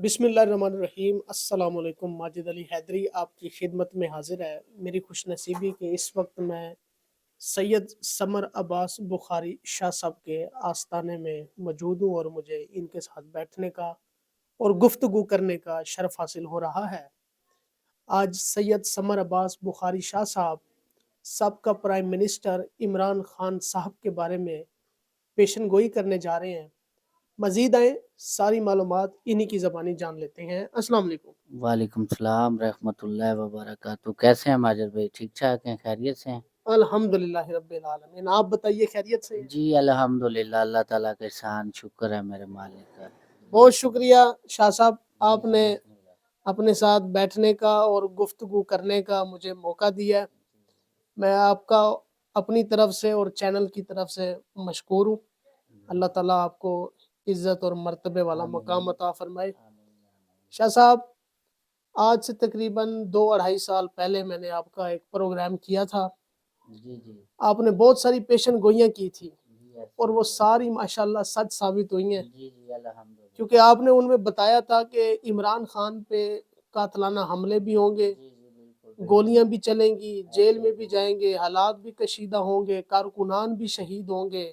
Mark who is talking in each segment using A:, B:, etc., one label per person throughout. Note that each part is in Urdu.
A: بسم اللہ الرحمن الرحیم۔ السلام علیکم۔ ماجد علی حیدری آپ کی خدمت میں حاضر ہے۔ میری خوش نصیبی کہ اس وقت میں سید سمر عباس بخاری شاہ صاحب کے آستانے میں موجود ہوں اور مجھے ان کے ساتھ بیٹھنے کا اور گفتگو کرنے کا شرف حاصل ہو رہا ہے۔ آج سید سمر عباس بخاری شاہ صاحب سابقہ پرائم منسٹر عمران خان صاحب کے بارے میں پیشن گوئی کرنے جا رہے ہیں۔ مزید آئیں ساری معلومات انہی کی زبانی جان لیتے ہیں۔ السلام علیکم۔
B: وعلیکم السلام رحمۃ اللہ وبرکاتہ۔ کیسے ہیں ماجد بھائی؟ ٹھیک ٹھاک ہیں؟ خیریت سے ہیں؟
A: الحمدللہ رب العالمین۔ آپ بتائیے خیریت سے ہیں؟
B: جی الحمدللہ، اللہ تعالیٰ کا احسان، شکر ہے میرے مالک کا۔
A: بہت شکریہ شاہ صاحب، آپ نے اپنے ساتھ بیٹھنے کا اور گفتگو کرنے کا مجھے موقع دیا۔ میں آپ کا اپنی طرف سے اور چینل کی طرف سے مشکور ہوں۔ اللہ تعالیٰ آپ کو عزت اور مرتبے والا مقام عطا فرمائے۔ شاہ صاحب، آج سے تقریباً 2-2.5 سال پہلے میں نے آپ کا ایک پروگرام کیا تھا۔
B: جی جی
A: آپ نے بہت ساری پیشن گوئیاں کی تھی اور وہ ساری ماشاءاللہ سچ ثابت ہوئی ہیں،
B: جی جی الحمدللہ،
A: کیونکہ آپ نے ان میں بتایا تھا کہ عمران خان پہ قاتلانہ حملے بھی ہوں گے،
B: جی جی بالکل،
A: گولیاں بھی چلیں گی، جیل میں بھی جائیں گے، حالات بھی کشیدہ ہوں گے، کارکنان بھی شہید ہوں گے،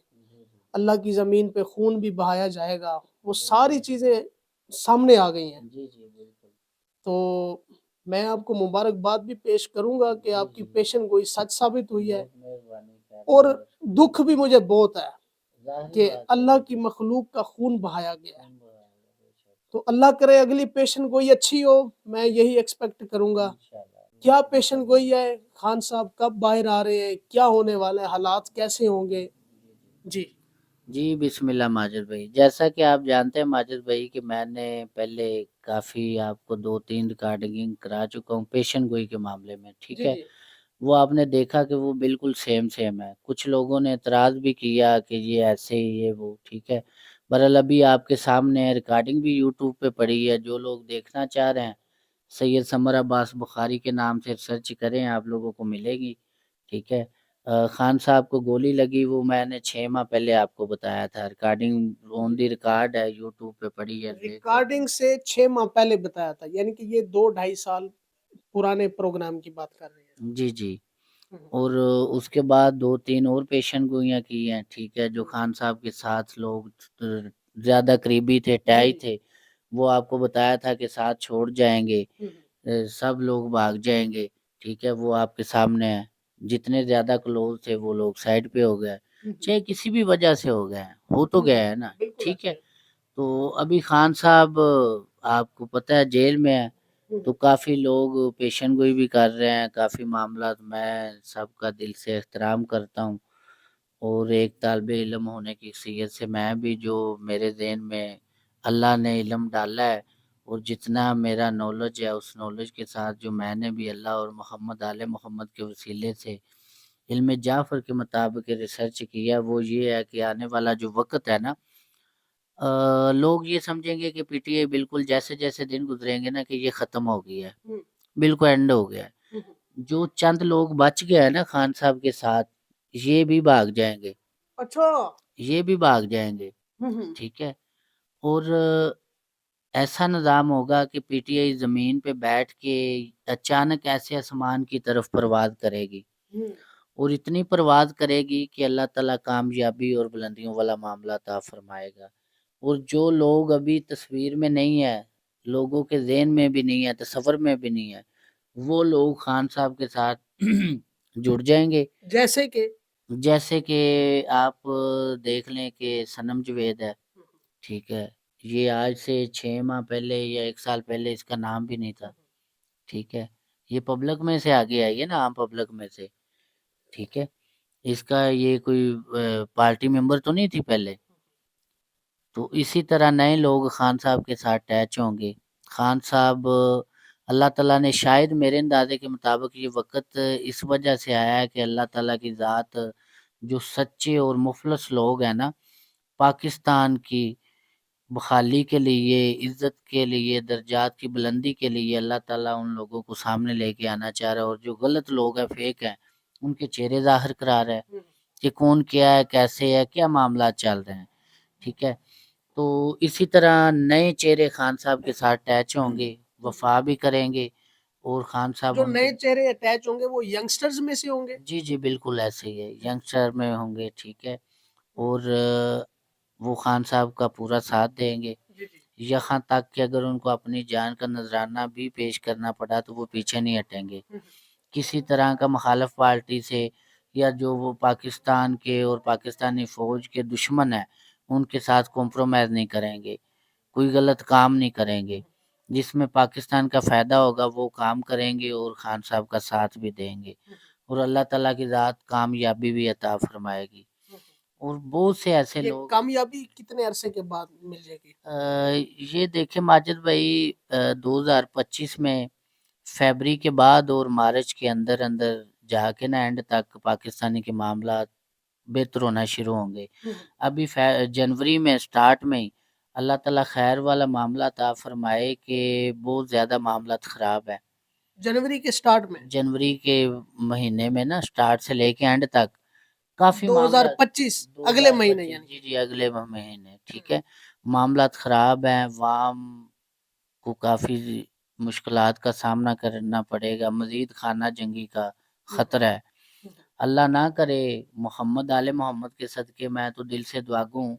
A: اللہ کی زمین پہ خون بھی بہایا جائے گا۔ وہ ساری چیزیں سامنے آ گئی ہیں۔
B: جی جی بالکل،
A: تو میں آپ کو مبارکباد بھی پیش کروں گا کہ آپ کی پیشن گوئی سچ ثابت ہوئی ہے،
B: بہت مہربانی،
A: اور دکھ بھی مجھے بہت ہے
B: ظاہر
A: کہ
B: بات ہے،
A: اللہ کی مخلوق کا خون بہایا گیا ہے۔
B: خون بہایا گیا، بے شک،
A: تو اللہ کرے اگلی پیشن گوئی اچھی ہو، میں یہی ایکسپیکٹ کروں گا۔
B: انشاءاللہ۔
A: کیا پیشن گوئی ہے؟ خان صاحب کب باہر آ رہے ہیں؟ کیا ہونے والا ہے؟ حالات کیسے ہوں گے؟ جی
B: جی بسم اللہ ماجد بھائی، جیسا کہ آپ جانتے ہیں ماجد بھائی کہ میں نے پہلے کافی آپ کو 2-3 ریکارڈنگ کرا چکا ہوں پیشن گوئی کے معاملے میں، ٹھیک
A: جی
B: ہے؟
A: جی
B: وہ آپ نے دیکھا کہ وہ بالکل سیم ہے۔ کچھ لوگوں نے اعتراض بھی کیا کہ یہ ایسے ہی ہے وہ، ٹھیک ہے؟ بہرحال ابھی آپ کے سامنے ریکارڈنگ بھی یوٹیوب پہ پڑی ہے، جو لوگ دیکھنا چاہ رہے ہیں سید سمر عباس بخاری کے نام سے سرچ کریں، آپ لوگوں کو ملے گی، ٹھیک ہے؟ خان صاحب کو گولی لگی، وہ میں نے 6 ماہ پہلے آپ کو بتایا تھا، ریکارڈنگ آن دی ریکارڈ ہے، یوٹیوب پہ پڑی ہے، دیکھ سکتے
A: ریکارڈنگ سے 6 ماہ پہلے بتایا تھا، یعنی کہ یہ 2-2.5 سال پرانے پروگرام کی بات کر رہے
B: ہیں۔ جی جی،
A: ہیں۔
B: اور اس کے بعد 2-3 اور پیشن گوئیاں کی ہیں، ٹھیک ہے؟ جو خان صاحب کے ساتھ لوگ زیادہ قریبی تھے، ٹائی تھے، وہ آپ کو بتایا تھا کہ ساتھ چھوڑ جائیں گے، سب لوگ بھاگ جائیں گے، ٹھیک ہے؟ وہ آپ کے سامنے ہے، جتنے زیادہ کلوز تھے وہ لوگ سائڈ پہ ہو گئے، چاہے کسی بھی وجہ سے ہو گئے، ہو تو گیا ہے نا، ٹھیک ہے؟ تو ابھی خان صاحب آپ کو پتہ ہے جیل میں ہے، تو کافی لوگ پیشن گوئی بھی کر رہے ہیں، کافی معاملات، میں سب کا دل سے احترام کرتا ہوں، اور ایک طالب علم ہونے کی حیثیت سے میں بھی جو میرے ذہن میں اللہ نے علم ڈالا ہے اور جتنا میرا نالج ہے، اس نالج کے ساتھ جو میں نے بھی اللہ اور محمد آل محمد کے وسیلے سے علم جعفر کے مطابق ریسرچ کیا، وہ یہ ہے کہ آنے والا جو وقت ہے نا، لوگ یہ سمجھیں گے کہ پی ٹی آئی بالکل جیسے جیسے دن گزریں گے نا کہ یہ ختم ہو گئی ہے، بالکل اینڈ ہو گیا ہے۔ جو چند لوگ بچ گئے ہیں نا خان صاحب کے ساتھ، یہ بھی بھاگ جائیں گے،
A: اچھا،
B: یہ بھی بھاگ جائیں گے، ٹھیک ہے؟ اور ایسا نظام ہوگا کہ پی ٹی آئی زمین پہ بیٹھ کے اچانک ایسے آسمان کی طرف پرواز کرے گی، اور اتنی پرواز کرے گی کہ اللہ تعالیٰ کامیابی اور بلندیوں والا معاملہ عطا فرمائے گا، اور جو لوگ ابھی تصویر میں نہیں ہے، لوگوں کے ذہن میں بھی نہیں ہے، تصور میں بھی نہیں ہے، وہ لوگ خان صاحب کے ساتھ جڑ جائیں گے، جیسے کہ آپ دیکھ لیں کہ صنم جوید ہے، ٹھیک ہے؟ یہ آج سے 6 ماہ پہلے یا 1 سال پہلے اس کا نام بھی نہیں تھا، ٹھیک ہے؟ یہ پبلک میں سے آگے آئی ہے نا، عام پبلک میں سے، ٹھیک ہے؟ اس کا یہ کوئی پارٹی ممبر تو نہیں تھی پہلے، تو اسی طرح نئے لوگ خان صاحب کے ساتھ اٹیچ ہوں گے۔ خان صاحب اللہ تعالیٰ نے شاید میرے اندازے کے مطابق یہ وقت اس وجہ سے آیا ہے کہ اللہ تعالیٰ کی ذات جو سچے اور مخلص لوگ ہیں نا، پاکستان کی بحالی کے لیے، عزت کے لیے، درجات کی بلندی کے لیے اللہ تعالیٰ ان لوگوں کو سامنے لے کے آنا چاہ رہا ہے، اور جو غلط لوگ ہیں، فیک ہیں، ان کے چہرے ظاہر کرا رہا ہے کہ کون کیا ہے، کیسے ہے، کیا معاملات چل رہے ہیں، ٹھیک ہے؟ تو اسی طرح نئے چہرے خان صاحب کے ساتھ اٹیچ ہوں گے، وفا بھی کریں گے، اور خان صاحب
A: جو
B: ان
A: نئے
B: کے
A: چہرے اٹیچ ہوں گے وہ ینگسٹرز میں سے ہوں گے؟
B: جی جی بالکل ایسے ہی ہے، ینگسٹر میں ہوں گے، ٹھیک ہے، اور وہ خان صاحب کا پورا ساتھ دیں گے،
A: جی جی
B: یہاں تک کہ اگر ان کو اپنی جان کا نذرانہ بھی پیش کرنا پڑا تو وہ پیچھے نہیں ہٹیں گے، کسی طرح کا مخالف پارٹی سے یا جو وہ پاکستان کے اور پاکستانی فوج کے دشمن ہیں ان کے ساتھ کمپرومائز نہیں کریں گے، کوئی غلط کام نہیں کریں گے، جس میں پاکستان کا فائدہ ہوگا وہ کام کریں گے اور خان صاحب کا ساتھ بھی دیں گے، اور اللہ تعالیٰ کی ذات کامیابی بھی عطا فرمائے گی، اور بہت سے ایسے
A: یہ
B: لوگ
A: کامیابی کتنے عرصے کے بعد مل جائے گی؟
B: یہ دیکھیں ماجد بھائی 2025 میں فیبری کے بعد اور مارچ کے اندر اندر جا کے نا اینڈ تک پاکستانی کے معاملات بہتر ہونا شروع ہوں گے، ابھی جنوری میں سٹارٹ میں ہی اللہ تعالیٰ خیر والا معاملہ عطا فرمائے کہ بہت زیادہ معاملات خراب ہے،
A: جنوری کے سٹارٹ میں
B: جنوری کے مہینے میں نا سٹارٹ سے لے کے اینڈ تک کافی معاملات
A: 2025 اگلے مہینے
B: 2025
A: یعنی
B: جی جی اگلے مہینے، ٹھیک ہے، معاملات خراب ہیں، عوام کو کافی مشکلات کا سامنا کرنا پڑے گا، مزید خانہ جنگی کا خطرہ ہے، اللہ نہ کرے، محمد آل محمد کے صدقے میں تو دل سے دعا گوں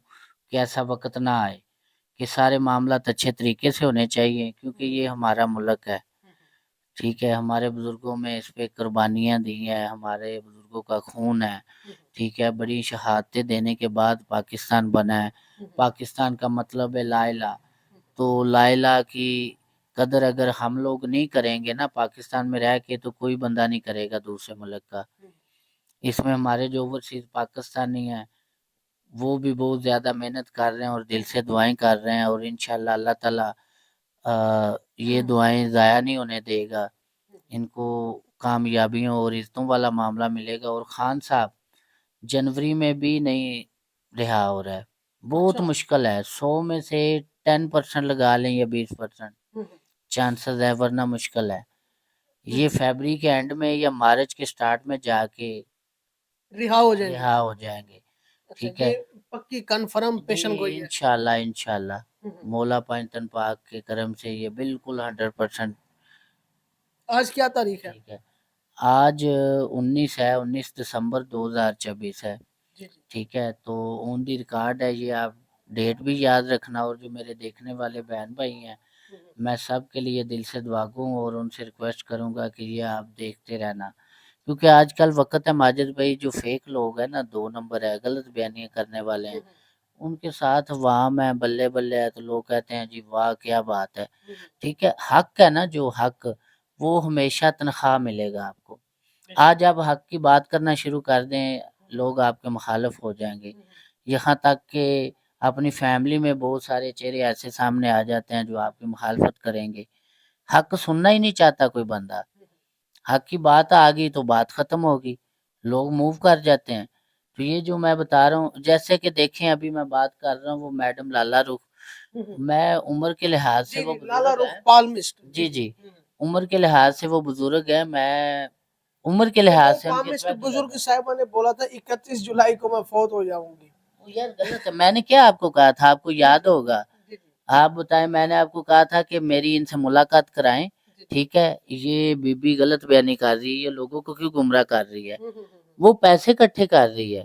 B: کہ ایسا وقت نہ آئے، کہ سارے معاملات اچھے طریقے سے ہونے چاہیے کیونکہ یہ ہمارا ملک ہے، ٹھیک ہے، ہمارے بزرگوں میں اس پہ قربانیاں دی ہیں، ہمارے بزرگوں کا خون ہے، ٹھیک ہے، بڑی شہادتیں دینے کے بعد پاکستان بنا ہے، پاکستان کا مطلب ہے لا الہ، تو لا الہ کی قدر اگر ہم لوگ نہیں کریں گے نا پاکستان میں رہ کے تو کوئی بندہ نہیں کرے گا دوسرے ملک کا، اس میں ہمارے جو اوورسیز پاکستانی ہیں وہ بھی بہت زیادہ محنت کر رہے ہیں اور دل سے دعائیں کر رہے ہیں، اور انشاءاللہ اللہ تعالیٰ یہ دعائیں ضائع نہیں ہونے دے گا، ان کو کامیابیوں اور عزتوں والا معاملہ ملے گا، اور خان صاحب جنوری میں بھی نہیں رہا ہو رہا ہے، بہت مشکل ہے، 100 میں سے 10% لگا لیں یا 20% چانسز ہے، ورنہ مشکل ہے، یہ فیبری کے اینڈ میں یا مارچ کے سٹارٹ میں جا کے
A: رہا ہو جائیں گے؟
B: رہا ہو جائیں گے، ٹھیک ہے،
A: یہ پکی کنفرم پیشن گوئی ہے؟
B: انشاءاللہ انشاءاللہ مولا پائنتن پاک کے کرم سے یہ بالکل 100%
A: آج کیا تاریخ ہے؟
B: ٹھیک ہے، آج 19 ہے، 19 دسمبر 2024 ہے، ٹھیک ہے، تو اون دی ریکارڈ ہے یہ، آپ ڈیٹ بھی یاد رکھنا، اور جو میرے دیکھنے والے بہن بھائی ہیں میں سب کے لیے دل سے دعا گوں اور ان سے ریکویسٹ کروں گا کہ یہ آپ دیکھتے رہنا، کیونکہ آج کل وقت ہے ماجد بھائی، جو فیک لوگ ہیں نا 2 نمبر ہے، غلط بیانیاں کرنے والے ہیں، ان کے ساتھ وام ہے، بلے بلے ہے، تو لوگ کہتے ہیں جی واہ کیا بات ہے، ٹھیک ہے، حق ہے نا جو حق، وہ ہمیشہ تنخواہ ملے گا آپ کو، آج آپ حق کی بات کرنا شروع کر دیں لوگ آپ کے مخالف ہو جائیں گے، یہاں تک کہ اپنی فیملی میں بہت سارے چہرے ایسے سامنے آ جاتے ہیں جو آپ کی مخالفت کریں گے، حق سننا ہی نہیں چاہتا کوئی بندہ، حق کی بات آ گئی تو بات ختم ہوگی، لوگ موو کر جاتے ہیں، تو یہ جو میں بتا رہا ہوں، جیسے کہ دیکھیں ابھی میں بات کر رہا ہوں وہ میڈم لالا رخ، میں عمر کے لحاظ سے وہ
A: لالا
B: بزرگ
A: رخ
B: ہے،
A: پالمسٹ،
B: جی جی عمر کے لحاظ سے وہ بزرگ ہے، میں عمر کے لحاظ سے ان کی
A: پالمسٹ
B: رسپیکٹ
A: بزرگ
B: کرتا ہوں،
A: صاحبہ نے بولا تھا 31 جولائی کو میں فوت ہو جاؤں گی،
B: وہ یار غلط ہے، میں نے کیا آپ کو کہا تھا، آپ کو یاد ہوگا، آپ بتائیں، میں نے آپ کو کہا تھا کہ میری ان سے ملاقات کرائیں، ٹھیک ہے، یہ بی بی غلط بیانی کر رہی ہے، یہ لوگوں کو کیوں گمراہ کر رہی ہے، وہ پیسے اکٹھے کر رہی ہے،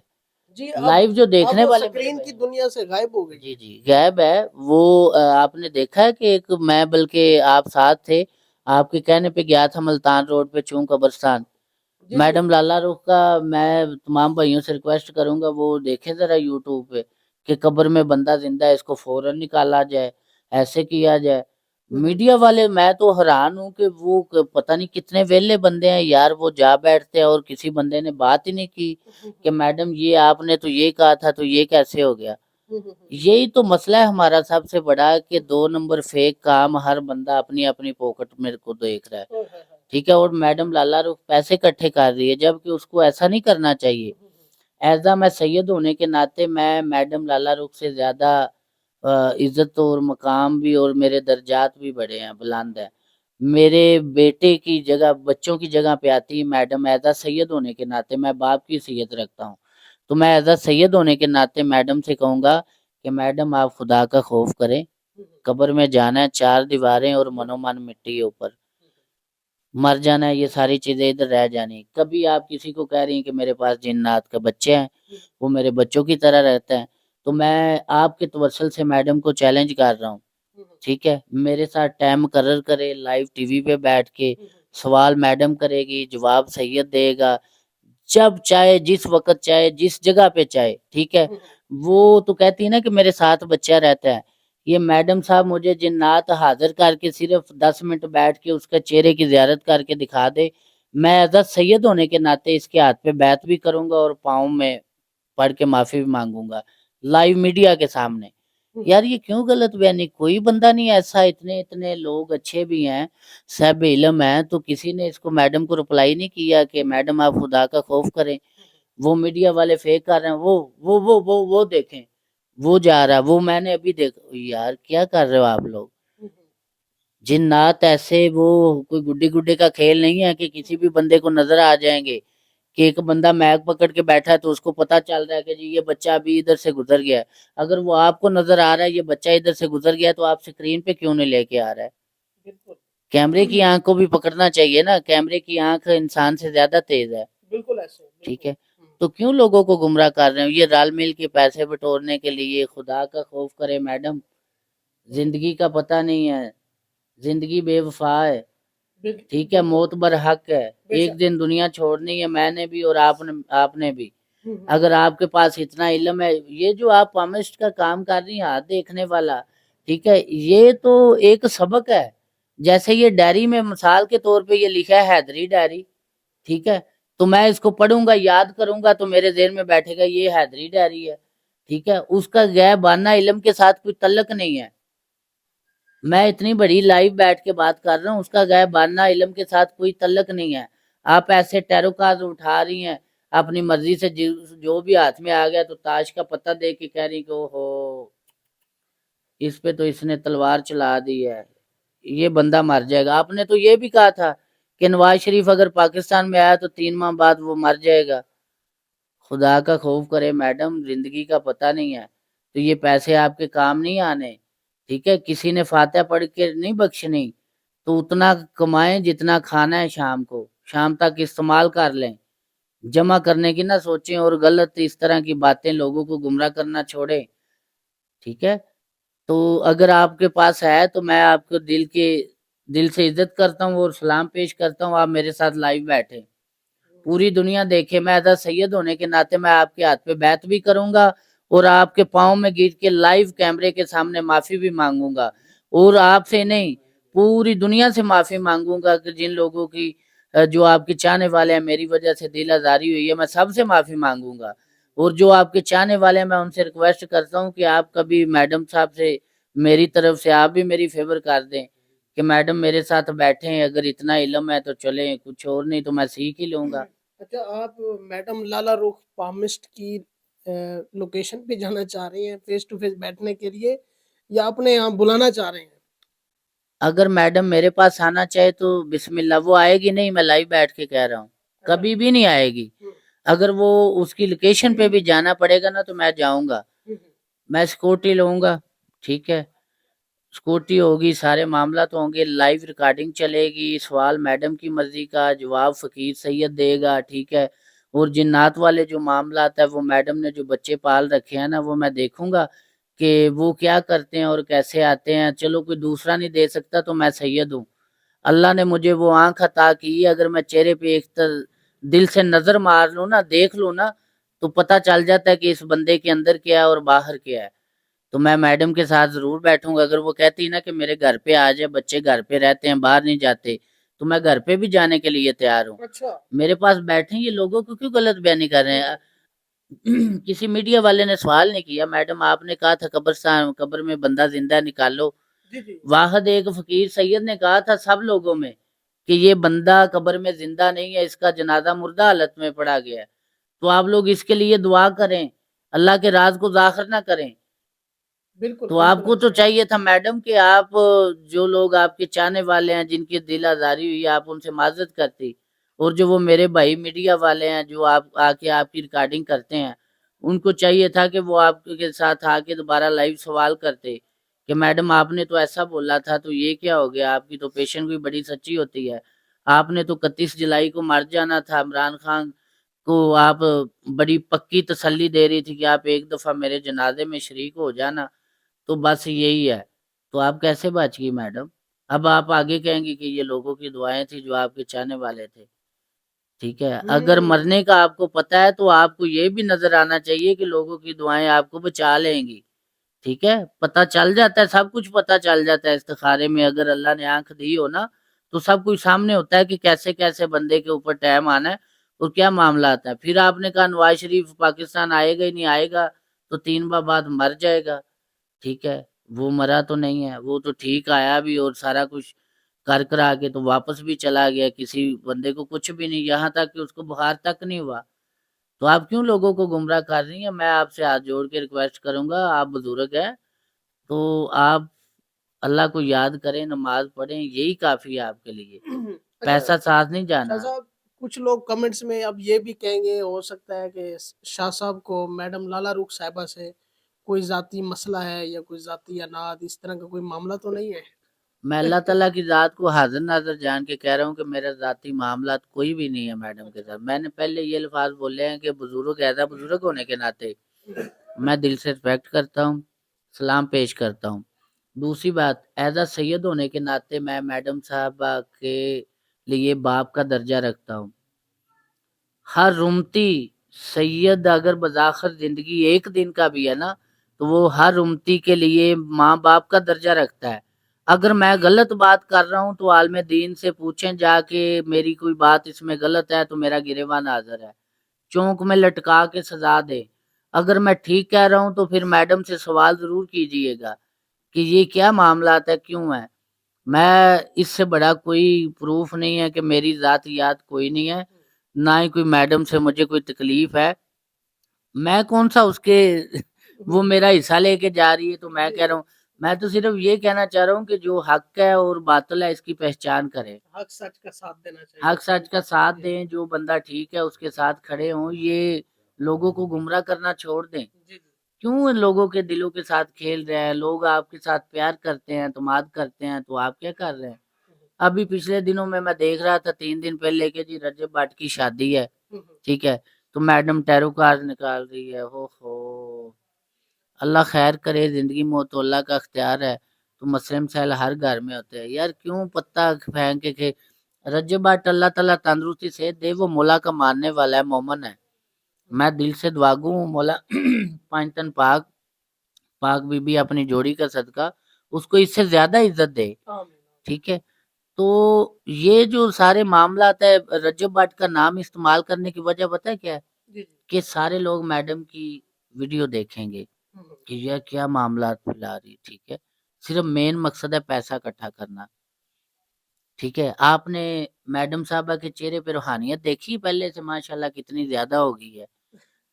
A: جی
B: لائیو جو دیکھنے والے
A: سکرین کی دنیا سے غائب ہو گئی،
B: جی جی غائب ہے وہ، آپ نے دیکھا ہے کہ ایک میں بلکہ آپ ساتھ تھے، آپ کے کہنے پہ گیا تھا ملتان روڈ پہ چون قبرستان، میڈم لالا رخ کا میں تمام بھائیوں سے ریکویسٹ کروں گا وہ دیکھیں ذرا یوٹیوب پہ کہ قبر میں بندہ زندہ ہے، اس کو فوراً نکالا جائے، ایسے کیا جائے، میڈیا والے میں تو حیران ہوں کہ وہ پتہ نہیں کتنے ویلے بندے ہیں یار، وہ جا بیٹھتے ہیں اور کسی بندے نے بات ہی نہیں کی کہ میڈم یہ آپ نے تو یہ کہا تھا تو یہ کیسے ہو گیا، یہی تو مسئلہ ہے ہمارا سب سے بڑا کہ 2 نمبر فیک کام، ہر بندہ اپنی اپنی پاکٹ میرے کو دیکھ رہا ہے، ٹھیک ہے، اور میڈم لالا رخ پیسے اکٹھے کر رہی ہے جبکہ اس کو ایسا نہیں کرنا چاہیے، ایزا میں سید ہونے کے ناطے میں میڈم لالا رخ سے زیادہ عزت اور مقام بھی اور میرے درجات بھی بڑے ہیں، بلند ہیں، میرے بیٹے کی جگہ بچوں کی جگہ پہ آتی ہے میڈم، ایزا سید ہونے کے ناطے میں باپ کی حیثیت رکھتا ہوں، تو میں ایز اے سید ہونے کے ناطے میڈم سے کہوں گا کہ میڈم آپ خدا کا خوف کریں، قبر میں جانا ہے 4 دیواریں اور من و من مٹی کے اوپر مر جانا ہے، یہ ساری چیزیں ادھر رہ جانی. کبھی آپ کسی کو کہہ رہی ہیں کہ میرے پاس جنات کا بچے ہیں، وہ میرے بچوں کی طرح رہتا ہے، تو میں آپ کے توسل سے میڈم کو چیلنج کر رہا ہوں، ٹھیک ہے، میرے ساتھ ٹائم مقرر کرے، لائیو ٹی وی پہ بیٹھ کے سوال میڈم کرے گی، جواب سید دے گا، جب چاہے، جس وقت چاہے، جس جگہ پہ چاہے، ٹھیک ہے. وہ تو کہتی ہے نا کہ میرے ساتھ بچہ رہتا ہے، یہ میڈم صاحب مجھے جنات حاضر کر کے صرف 10 منٹ بیٹھ کے اس کے چہرے کی زیارت کر کے دکھا دے، میں ایز اے سید ہونے کے ناطے اس کے ہاتھ پہ بیعت بھی کروں گا اور پاؤں میں پڑھ کے معافی بھی مانگوں گا لائیو میڈیا کے سامنے. یار یہ کیوں غلط بیانی؟ کوئی بندہ نہیں ایسا، اتنے لوگ اچھے بھی ہیں، صاحب علم ہیں، تو کسی نے اس کو میڈم کو رپلائی نہیں کیا کہ میڈم آپ خدا کا خوف کریں. وہ میڈیا والے فیک کر رہے ہیں، وہ دیکھیں، وہ جا رہا ہے، وہ میں نے ابھی دیکھا. یار کیا کر رہے ہو آپ لوگ؟ جنات ایسے وہ کوئی گڈی گڈے کا کھیل نہیں ہے کہ کسی بھی بندے کو نظر آ جائیں گے کہ ایک بندہ میک پکڑ کے بیٹھا ہے تو اس کو پتا چل رہا ہے کہ جی یہ بچہ ابھی ادھر سے گزر گیا ہے. اگر وہ آپ کو نظر آ رہا ہے یہ بچہ ادھر سے گزر گیا ہے تو آپ اسکرین پہ کیوں نہیں لے کے آ رہا ہے؟ کیمرے کی آنکھ کو بھی پکڑنا چاہیے نا، کیمرے کی آنکھ انسان سے زیادہ تیز ہے.
A: بالکل ایسے،
B: ٹھیک ہے، تو کیوں لوگوں کو گمراہ کر رہے ہیں؟ یہ رال مل کے پیسے بٹورنے کے لیے. خدا کا خوف کرے میڈم، زندگی کا پتہ نہیں ہے، زندگی بے وفا ہے، ٹھیک ہے، موت برحق ہے، ایک دن دنیا چھوڑنی ہے، میں نے بھی اور آپ نے بھی. اگر آپ کے پاس اتنا علم ہے، یہ جو آپ پامسٹ کا کام کر رہی ہیں ہاتھ دیکھنے والا، ٹھیک ہے، یہ تو ایک سبق ہے. جیسے یہ ڈائری میں مثال کے طور پہ یہ لکھا ہے حیدری ڈائری، ٹھیک ہے، تو میں اس کو پڑھوں گا، یاد کروں گا، تو میرے ذہن میں بیٹھے گا یہ حیدری ڈائری ہے، ٹھیک ہے. اس کا غیبانہ علم کے ساتھ کوئی تعلق نہیں ہے. میں اتنی بڑی لائیو بیٹھ کے بات کر رہا ہوں، اس کا غیبانہ علم کے ساتھ کوئی تعلق نہیں ہے. آپ ایسے ٹیرو کارڈ اٹھا رہی ہیں اپنی مرضی سے، جو بھی ہاتھ میں آ گیا تو تاش کا پتہ دے کے کہہ رہی کہ اوہو اس پہ تو اس نے تلوار چلا دی ہے، یہ بندہ مر جائے گا. آپ نے تو یہ بھی کہا تھا کہ نواز شریف اگر پاکستان میں آیا تو 3 ماہ بعد وہ مر جائے گا. خدا کا خوف کرے میڈم، زندگی کا پتہ نہیں ہے تو یہ پیسے آپ کے کام نہیں آنے، ٹھیک ہے. کسی نے فاتحہ پڑھ کے نہیں بخشنی، تو اتنا کمائیں جتنا کھانا ہے، شام کو، شام تک استعمال کر لیں، جمع کرنے کی نہ سوچیں اور غلط اس طرح کی باتیں لوگوں کو گمراہ کرنا چھوڑیں، ٹھیک ہے. تو اگر آپ کے پاس ہے تو میں آپ کو دل سے عزت کرتا ہوں اور سلام پیش کرتا ہوں. آپ میرے ساتھ لائیو بیٹھے، پوری دنیا دیکھے، میں ایسا سید ہونے کے ناطے میں آپ کے ہاتھ پہ بیعت بھی کروں گا اور آپ کے پاؤں میں گر کے لائیو کیمرے کے سامنے معافی بھی مانگوں گا. اور آپ سے نہیں، پوری دنیا سے معافی مانگوں گا کہ جن لوگوں کی جو آپ کے چاہنے والے ہیں میری وجہ سے دل آزاری ہوئی ہے، میں سب سے معافی مانگوں گا. اور جو آپ کے چاہنے والے ہیں میں ان سے ریکویسٹ کرتا ہوں کہ آپ کبھی میڈم صاحب سے میری طرف سے آپ بھی میری فیور کر دیں کہ میڈم میرے ساتھ بیٹھیں، اگر اتنا علم ہے تو چلیں، کچھ اور نہیں تو میں سیکھ ہی لوں گا.
A: اچھا، آپ میڈم لالا رخ پامسٹ کی لوکیشن پہ جانا چاہ رہے ہیں فیس ٹو فیس بیٹھنے کے لیے، یا اپنے یہاں بلانا چاہ رہے ہیں؟
B: اگر میڈم میرے پاس آنا چاہے تو بسم اللہ، وہ آئے گی نہیں، میں لائیو بیٹھ کے کہہ رہا ہوں، کبھی بھی نہیں آئے گی. اگر وہ اس کی لوکیشن پہ بھی جانا پڑے گا نا تو میں جاؤں گا، میں سیکورٹی لوں گا، ٹھیک ہے، سیکورٹی ہوگی، سارے معاملات ہوں گے، لائیو ریکارڈنگ چلے گی، سوال میڈم کی مرضی کا، جواب فقیر سید دے گا، ٹھیک ہے. اور جنات والے جو معاملات ہے وہ میڈم نے جو بچے پال رکھے ہیں نا، وہ میں دیکھوں گا کہ وہ کیا کرتے ہیں اور کیسے آتے ہیں. چلو کوئی دوسرا نہیں دے سکتا تو میں سید ہوں، اللہ نے مجھے وہ آنکھ عطا کی، اگر میں چہرے پہ ایک دل سے نظر مار لوں نا، دیکھ لوں نا، تو پتہ چل جاتا ہے کہ اس بندے کے اندر کیا ہے اور باہر کیا ہے. تو میں میڈم کے ساتھ ضرور بیٹھوں گا. اگر وہ کہتی نا کہ میرے گھر پہ آ جائے، بچے گھر پہ رہتے ہیں باہر نہیں جاتے، تو میں گھر پہ بھی جانے کے لیے تیار ہوں.
A: اچھا،
B: میرے پاس بیٹھیں، یہ لوگوں کو کیوں غلط بیانی کر رہے ہیں؟ کسی میڈیا والے نے سوال نہیں کیا میڈم آپ نے کہا تھا قبرستان قبر میں بندہ زندہ نکالو، واحد ایک فقیر سید نے کہا تھا سب لوگوں میں کہ یہ بندہ قبر میں زندہ نہیں ہے، اس کا جنازہ مردہ حالت میں پڑا گیا ہے. تو آپ لوگ اس کے لیے دعا کریں، اللہ کے راز کو ظاہر نہ کریں.
A: بالکل.
B: تو آپ کو تو چاہیے تھا میڈم کہ آپ جو لوگ آپ کے چاہنے والے ہیں، جن کی دل آزاری ہوئی، آپ ان سے معذرت کرتی. اور جو وہ میرے بھائی میڈیا والے ہیں جو آپ آ کے آپ کی ریکارڈنگ کرتے ہیں، ان کو چاہیے تھا کہ وہ آپ کے ساتھ آ کے دوبارہ لائیو سوال کرتے کہ میڈم آپ نے تو ایسا بولا تھا تو یہ کیا ہو گیا، آپ کی تو پیشن بھی بڑی سچی ہوتی ہے، آپ نے تو 31 جولائی کو مر جانا تھا، عمران خان کو آپ بڑی پکی تسلی دے رہی تھی کہ آپ ایک دفعہ میرے جنازے میں شریک ہو جانا، تو بس یہی ہے۔ تو آپ کیسے بچ گئی میڈم؟ اب آپ آگے کہیں گی کہ یہ لوگوں کی دعائیں تھی جو آپ کے چاہنے والے تھے، ٹھیک ہے۔ اگر مرنے کا آپ کو پتا ہے تو آپ کو یہ بھی نظر آنا چاہیے کہ لوگوں کی دعائیں آپ کو بچا لیں گی، ٹھیک ہے۔ پتہ چل جاتا ہے، سب کچھ پتہ چل جاتا ہے استخارے میں، اگر اللہ نے آنکھ دی ہو نا تو سب کچھ سامنے ہوتا ہے کہ کیسے کیسے بندے کے اوپر ٹائم آنا ہے اور کیا معاملہ آتا ہے۔ پھر آپ نے کہا نواز شریف پاکستان آئے گا ہی نہیں، آئے گا تو 3 ماہ بعد مر جائے گا، ٹھیک ہے۔ وہ مرا تو نہیں ہے، وہ تو ٹھیک آیا بھی اور سارا کچھ کر کرا کے تو واپس بھی چلا گیا، کسی بندے کو کچھ بھی نہیں، یہاں تک کہ اس کو بخار تک نہیں ہوا۔ تو آپ کیوں لوگوں کو گمراہ کر رہی ہیں؟ میں آپ سے ہاتھ جوڑ کے ریکویسٹ کروں گا، آپ بزرگ ہیں تو آپ اللہ کو یاد کریں، نماز پڑھیں، یہی کافی ہے آپ کے لیے،
A: اچھا
B: پیسہ ساتھ نہیں
A: شاہ
B: جانا۔
A: صاحب، کچھ لوگ کمنٹس میں اب یہ بھی کہیں گے، ہو سکتا ہے کہ شاہ صاحب کو میڈم لالا روکھ صاحبہ سے کوئی ذاتی مسئلہ ہے یا کوئی ذاتی اناد اس طرح کا کوئی معاملہ تو نہیں ہے؟
B: میں اللہ تعالیٰ کی ذات کو حاضر ناظر جان کے کہہ رہا ہوں کہ میرا ذاتی معاملات کوئی بھی نہیں ہے میڈم کے ساتھ۔ میں نے پہلے یہ الفاظ بولے ہیں کہ بزرگ ایسا بزرگ ہونے کے ناطے میں دل سے ریسپیکٹ کرتا ہوں، سلام پیش کرتا ہوں۔ دوسری بات، ایز اے سید ہونے کے ناطے میں میڈم صاحبہ کے لیے باپ کا درجہ رکھتا ہوں۔ ہر امتی سید اگر بذاخر زندگی ایک دن کا بھی ہے نا تو وہ ہر امتی کے لیے ماں باپ کا درجہ رکھتا ہے۔ اگر میں غلط بات کر رہا ہوں تو عالم دین سے پوچھیں جا کے میری کوئی بات اس میں غلط ہے تو میرا گریبان حاضر ہے، چونک میں لٹکا کے سزا دے۔ اگر میں ٹھیک کہہ رہا ہوں تو پھر میڈم سے سوال ضرور کیجئے گا کہ یہ کیا معاملات ہے، کیوں ہے۔ میں اس سے بڑا کوئی پروف نہیں ہے کہ میری ذاتیات کوئی نہیں ہے، نہ ہی کوئی میڈم سے مجھے کوئی تکلیف ہے۔ میں کون سا اس کے وہ میرا حصہ لے کے جا رہی ہے تو میں کہہ رہا ہوں، میں تو صرف یہ کہنا چاہ رہا ہوں کہ جو حق ہے اور باطل ہے اس کی پہچان کرے،
A: حق سچ کا ساتھ دینا چاہیے۔
B: حق سچ کا ساتھ دیں، جو بندہ ٹھیک ہے اس کے ساتھ کھڑے ہوں، یہ لوگوں کو گمراہ کرنا چھوڑ دیں۔ کیوں لوگوں کے دلوں کے ساتھ کھیل رہے ہیں؟ لوگ آپ کے ساتھ پیار کرتے ہیں، اعتماد کرتے ہیں، تو آپ کیا کر رہے ہیں؟ ابھی پچھلے دنوں میں دیکھ رہا تھا 3 دن پہلے کہ جی رجب بٹ کی شادی ہے، ٹھیک ہے، تو میڈم ٹیرو کارڈ نکال رہی ہے۔ ہو اللہ خیر کرے، زندگی موت تو اللہ کا اختیار ہے، تو مسئلے مسائل ہر گھر میں ہوتے ہیں یار، کیوں پتہ پھینک کے رجب بٹ اللہ تعالیٰ تندرستی صحت دے، وہ مولا کا ماننے والا ہے، مومن ہے۔ میں دل سے دعا گو ہوں مولا پانچتن پاک بی بی اپنی جوڑی کا صدقہ اس کو اس سے زیادہ عزت دے، ٹھیک ہے۔ تو یہ جو سارے معاملات ہے، رجب بٹ کا نام استعمال کرنے کی وجہ پتہ ہے کیا ہے؟ کہ سارے لوگ میڈم کی ویڈیو دیکھیں گے کہ یہ کیا معاملات پھیلا رہی، ٹھیک ہے۔ صرف مین مقصد ہے پیسہ اکٹھا کرنا، ٹھیک ہے۔ آپ نے میڈم صاحبہ کے چہرے پہ روحانیت دیکھی پہلے سے ماشاءاللہ کتنی زیادہ ہو گئی ہے؟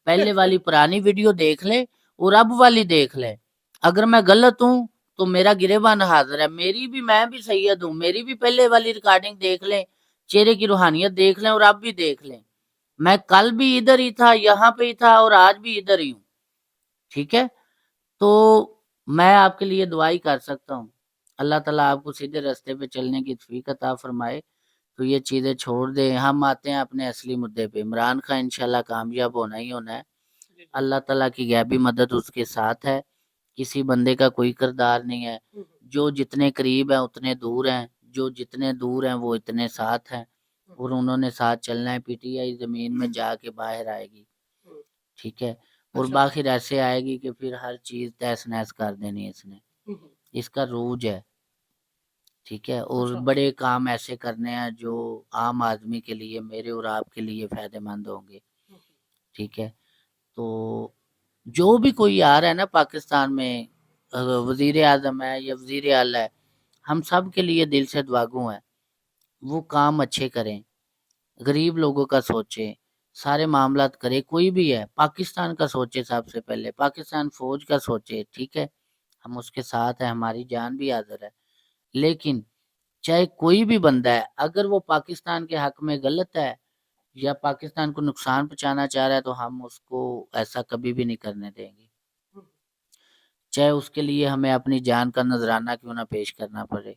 B: پہلے والی پرانی ویڈیو دیکھ لیں اور اب والی دیکھ لیں، اگر میں غلط ہوں تو میرا گریبان حاضر ہے، میں بھی سید ہوں، میری بھی پہلے والی ریکارڈنگ دیکھ لیں، چہرے کی روحانیت دیکھ لیں اور اب بھی دیکھ لیں۔ میں کل بھی ادھر ہی تھا، یہاں پہ ہی تھا اور آج بھی ادھر ہی ہوں، ٹھیک ہے۔ تو میں آپ کے لیے دعائی کر سکتا ہوں، اللہ تعالیٰ آپ کو سیدھے راستے پہ چلنے کی توفیق عطا فرمائے، تو یہ چیزیں چھوڑ دیں۔ ہم آتے ہیں اپنے اصلی مدعے پہ، عمران خان انشاءاللہ کامیاب ہونا ہی ہونا ہے، اللہ تعالیٰ کی غیبی مدد اس کے ساتھ ہے، کسی بندے کا کوئی کردار نہیں ہے، جو جتنے قریب ہیں اتنے دور ہیں، جو جتنے دور ہیں وہ اتنے ساتھ ہیں، اور انہوں نے ساتھ چلنا ہے۔ پی ٹی آئی زمین میں جا کے باہر آئے گی، ٹھیک ہے، اور باخر ایسے آئے گی کہ پھر ہر چیز تہس نہس کر دینی اس نے، اس کا روج ہے، ٹھیک ہے، اور بڑے کام ایسے کرنے ہیں جو عام آدمی کے لیے، میرے اور آپ کے لیے فائدہ مند ہوں گے، ٹھیک ہے۔ تو جو بھی کوئی آ رہا ہے نا پاکستان میں، وزیر اعظم ہے یا وزیر اعلیٰ ہے، ہم سب کے لیے دل سے دعاگو ہیں، وہ کام اچھے کریں، غریب لوگوں کا سوچیں، سارے معاملات کرے، کوئی بھی ہے پاکستان کا سوچے، سب سے پہلے پاکستان فوج کا سوچے، ٹھیک ہے، ہم اس کے ساتھ ہیں، ہماری جان بھی حاضر ہے، لیکن چاہے کوئی بھی بندہ ہے، اگر وہ پاکستان کے حق میں غلط ہے یا پاکستان کو نقصان پہنچانا چاہ رہا ہے تو ہم اس کو ایسا کبھی بھی نہیں کرنے دیں گے، چاہے اس کے لیے ہمیں اپنی جان کا نذرانہ کیوں نہ پیش کرنا پڑے،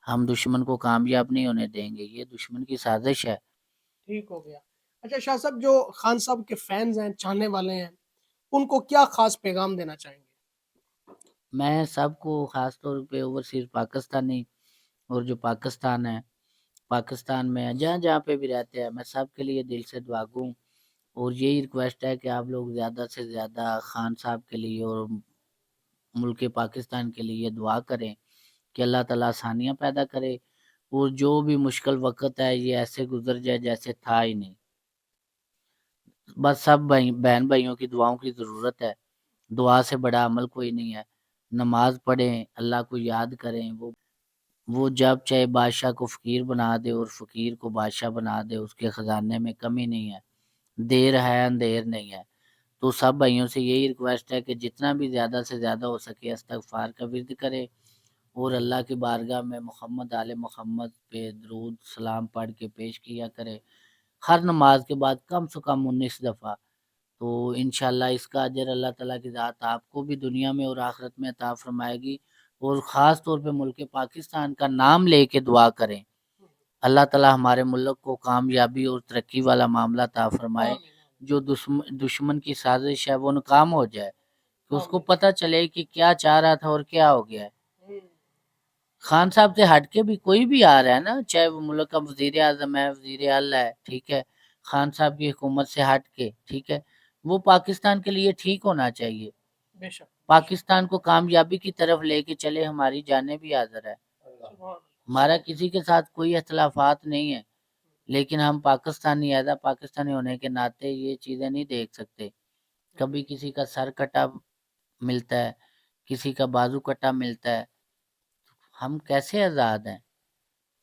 B: ہم دشمن کو کامیاب نہیں ہونے دیں گے، یہ دشمن کی سازش ہے۔
A: ٹھیک ہو گیا۔ اچھا شاہ صاحب، جو خان صاحب کے فینز ہیں، چاہنے والے ہیں، ان کو کیا خاص پیغام دینا چاہیں گے؟
B: میں سب کو خاص طور پہ اوورسیز پاکستانی اور جو پاکستان ہے، پاکستان میں جہاں جہاں پہ بھی رہتے ہیں، میں سب کے لیے دل سے دعا گوں، اور یہی ریکویسٹ ہے کہ آپ لوگ زیادہ سے زیادہ خان صاحب کے لیے اور ملک پاکستان کے لیے دعا کریں کہ اللہ تعالیٰ آسانیاں پیدا کرے، اور جو بھی مشکل وقت ہے یہ ایسے گزر جائے جیسے تھا ہی نہیں۔ بس سب بہن بھائیوں کی دعاؤں کی ضرورت ہے، دعا سے بڑا عمل کوئی نہیں ہے، نماز پڑھیں، اللہ کو یاد کریں، وہ جب چاہے بادشاہ کو فقیر بنا دے اور فقیر کو بادشاہ بنا دے، اس کے خزانے میں کمی نہیں ہے، دیر ہے اندھیر نہیں ہے۔ تو سب بھائیوں سے یہی ریکویسٹ ہے کہ جتنا بھی زیادہ سے زیادہ ہو سکے استغفار کا ورد کرے، اور اللہ کی بارگاہ میں محمد آل محمد پہ درود سلام پڑھ کے پیش کیا کرے ہر نماز کے بعد کم سے کم 19 دفعہ، تو انشاءاللہ اس کا اجر اللہ تعالیٰ کی ذات آپ کو بھی دنیا میں اور آخرت میں عطا فرمائے گی۔ اور خاص طور پہ ملک پاکستان کا نام لے کے دعا کریں، اللہ تعالیٰ ہمارے ملک کو کامیابی اور ترقی والا معاملہ عطا فرمائے، جو دشمن کی سازش ہے وہ ناکام ہو جائے، کہ اس کو پتہ چلے کہ کیا چاہ رہا تھا اور کیا ہو گیا ہے۔ خان صاحب سے ہٹ کے بھی کوئی بھی آ رہا ہے نا، چاہے وہ ملک کا وزیر اعظم ہے، وزیر اعلیٰ ہے، ٹھیک ہے، خان صاحب کی حکومت سے ہٹ کے، ٹھیک ہے، وہ پاکستان کے لیے ٹھیک ہونا چاہیے،
A: بے شک
B: پاکستان کو کامیابی کی طرف لے کے چلے، ہماری جانیں بھی حاضر ہے، ہمارا کسی کے ساتھ کوئی اختلافات نہیں ہے، لیکن ہم پاکستانی ایسا پاکستانی ہونے کے ناطے یہ چیزیں نہیں دیکھ سکتے، کبھی کسی کا سر کٹا ملتا ہے، کسی کا بازو کٹا ملتا ہے، ہم کیسے آزاد ہیں؟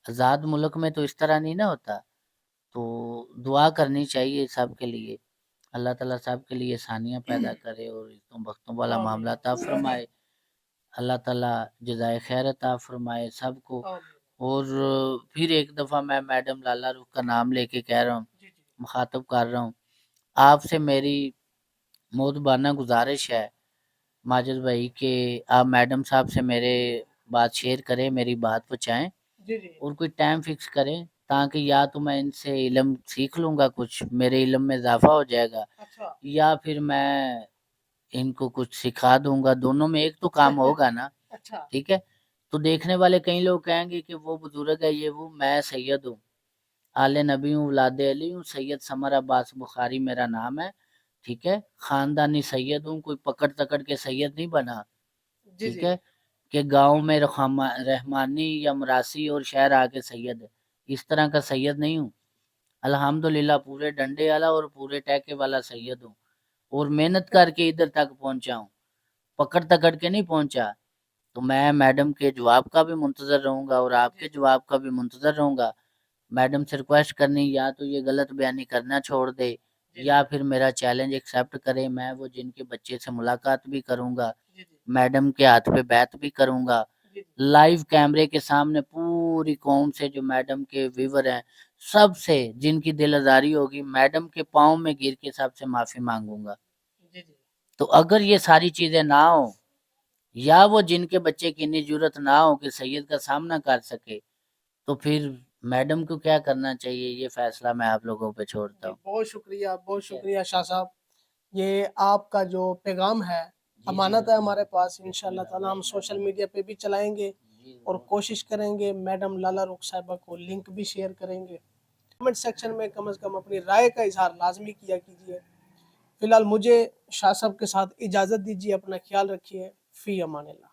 B: آزاد ملک میں تو اس طرح نہیں نہ ہوتا۔ تو دعا کرنی چاہیے سب کے لیے، اللہ تعالیٰ سب کے لیے آسانیاں پیدا کرے اور عزتوں بختوں والا معاملہ عطا فرمائے، اللہ تعالیٰ جزائے خیر عطا فرمائے سب کو۔ اور پھر ایک دفعہ میں میڈم لالا رخ کا نام لے کے کہہ رہا ہوں، مخاطب کر رہا ہوں، آپ سے میری مودبانہ گزارش ہے ماجد بھائی کہ آپ میڈم صاحب سے میرے بات شیئر کریں، میری بات پہنچائیں، اور کوئی ٹائم فکس کریں، تاکہ یا تو میں ان سے علم سیکھ لوں گا، کچھ میرے علم میں اضافہ ہو جائے گا، یا پھر میں ان کو کچھ سکھا دوں گا، دونوں میں ایک تو کام ہوگا نا، ٹھیک ہے۔ تو دیکھنے والے کئی لوگ کہیں گے کہ وہ بزرگ ہے، یہ وہ، میں سید ہوں، آل نبی ہوں، اولاد علی ہوں، سید سمر عباس بخاری میرا نام ہے، ٹھیک ہے، خاندانی سید ہوں، کوئی پکڑ تکڑ کے سید نہیں بنا، ٹھیک ہے، کہ گاؤں میں رحمانی یا مراسی اور شہر آ کے سید ہے، اس طرح کا سید نہیں ہوں، الحمدللہ پورے ڈنڈے والا اور پورے ٹیکے والا سید ہوں، اور محنت کر کے ادھر تک پہنچا ہوں، پکڑ تکڑ کے نہیں پہنچا۔ تو میں میڈم کے جواب کا بھی منتظر رہوں گا اور آپ کے جواب کا بھی منتظر رہوں گا۔ میڈم سے ریکویسٹ کرنی، یا تو یہ غلط بیانی کرنا چھوڑ دے، یا پھر میرا چیلنج ایکسیپٹ کرے، میں وہ جن کے بچے سے ملاقات بھی کروں گا، میڈم کے ہاتھ پہ بیعت بھی کروں گا، لائیو کیمرے کے سامنے پوری قوم سے، جو میڈم کے ویور ہیں سب سے، جن کی دل آزاری ہوگی، میڈم کے پاؤں میں گر کے سب سے معافی مانگوں گا۔ تو اگر یہ ساری چیزیں نہ ہوں، یا وہ جن کے بچے کی اتنی جرت نہ ہو کہ سید کا سامنا کر سکے، تو پھر میڈم کو کیا کرنا چاہیے، یہ فیصلہ میں آپ لوگوں پہ چھوڑتا ہوں۔
A: بہت شکریہ شاہ صاحب، یہ آپ کا جو پیغام ہے امانت ہے ہمارے پاس، انشاءاللہ تعالی ہم سوشل میڈیا پہ بھی چلائیں گے اور کوشش کریں گے میڈم لالا رخ صاحبہ کو لنک بھی شیئر کریں گے۔ کمنٹ سیکشن میں کم از کم اپنی رائے کا اظہار لازمی کیا کیجیے۔ فی الحال مجھے شاہ صاحب کے ساتھ اجازت دیجیے، اپنا خیال رکھیے، فی امان اللہ۔